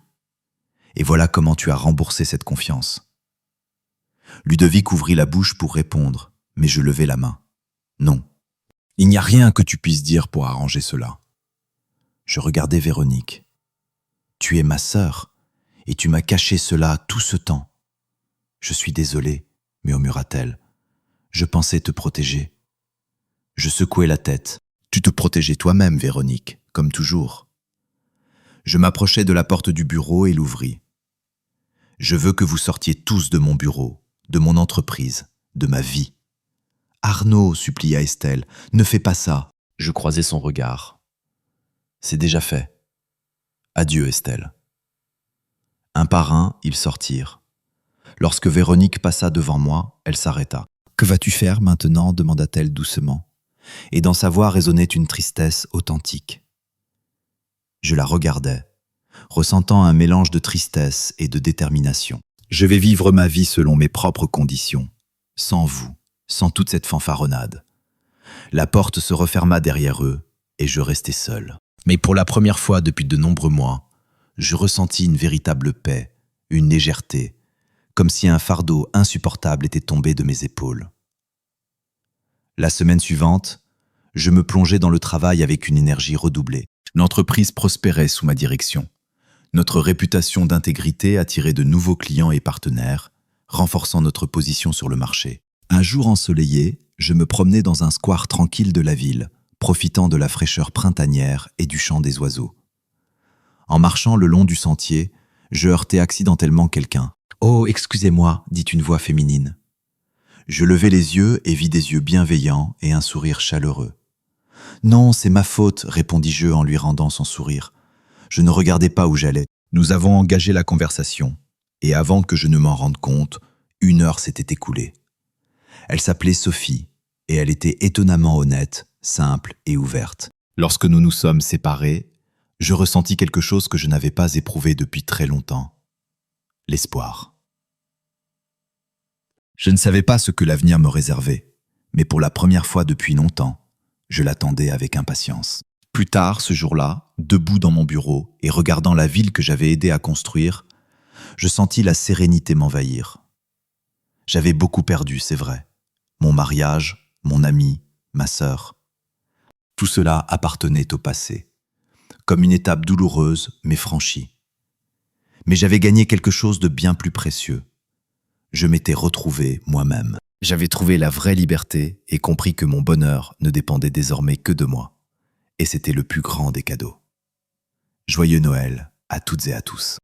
Et voilà comment tu as remboursé cette confiance. » Ludovic ouvrit la bouche pour répondre, mais je levai la main. « Non. Il n'y a rien que tu puisses dire pour arranger cela. » Je regardai Véronique. « Tu es ma sœur, et tu m'as caché cela tout ce temps. »« Je suis désolé, » murmura-t-elle. « Je pensais te protéger. » Je secouai la tête. « Tu te protégeais toi-même, Véronique, comme toujours. » Je m'approchai de la porte du bureau et l'ouvris. « Je veux que vous sortiez tous de mon bureau, de mon entreprise, de ma vie. »« Arnaud, supplia Estelle, ne fais pas ça. » Je croisai son regard. « C'est déjà fait. Adieu, Estelle. » Un par un, ils sortirent. Lorsque Véronique passa devant moi, elle s'arrêta. « Que vas-tu faire maintenant ?» demanda-t-elle doucement. Et dans sa voix résonnait une tristesse authentique. Je la regardais, ressentant un mélange de tristesse et de détermination. « Je vais vivre ma vie selon mes propres conditions, sans vous, sans toute cette fanfaronnade. » La porte se referma derrière eux et je restai seul. Mais pour la première fois depuis de nombreux mois, je ressentis une véritable paix, une légèreté, comme si un fardeau insupportable était tombé de mes épaules. La semaine suivante, je me plongeais dans le travail avec une énergie redoublée. L'entreprise prospérait sous ma direction. Notre réputation d'intégrité attirait de nouveaux clients et partenaires, renforçant notre position sur le marché. Un jour ensoleillé, je me promenais dans un square tranquille de la ville, profitant de la fraîcheur printanière et du chant des oiseaux. En marchant le long du sentier, je heurtai accidentellement quelqu'un. « Oh, excusez-moi » dit une voix féminine. Je levai les yeux et vis des yeux bienveillants et un sourire chaleureux. « Non, c'est ma faute » répondis-je en lui rendant son sourire. Je ne regardais pas où j'allais. Nous avons engagé la conversation, et avant que je ne m'en rende compte, 1 heure s'était écoulée. Elle s'appelait Sophie, et elle était étonnamment honnête, simple et ouverte. Lorsque nous nous sommes séparés, je ressentis quelque chose que je n'avais pas éprouvé depuis très longtemps. L'espoir. Je ne savais pas ce que l'avenir me réservait, mais pour la première fois depuis longtemps, je l'attendais avec impatience. Plus tard, ce jour-là, debout dans mon bureau et regardant la ville que j'avais aidé à construire, je sentis la sérénité m'envahir. J'avais beaucoup perdu, c'est vrai. Mon mariage, mon ami, ma sœur. Tout cela appartenait au passé, comme une étape douloureuse mais franchie. Mais j'avais gagné quelque chose de bien plus précieux. Je m'étais retrouvé moi-même. J'avais trouvé la vraie liberté et compris que mon bonheur ne dépendait désormais que de moi. Et c'était le plus grand des cadeaux. Joyeux Noël à toutes et à tous.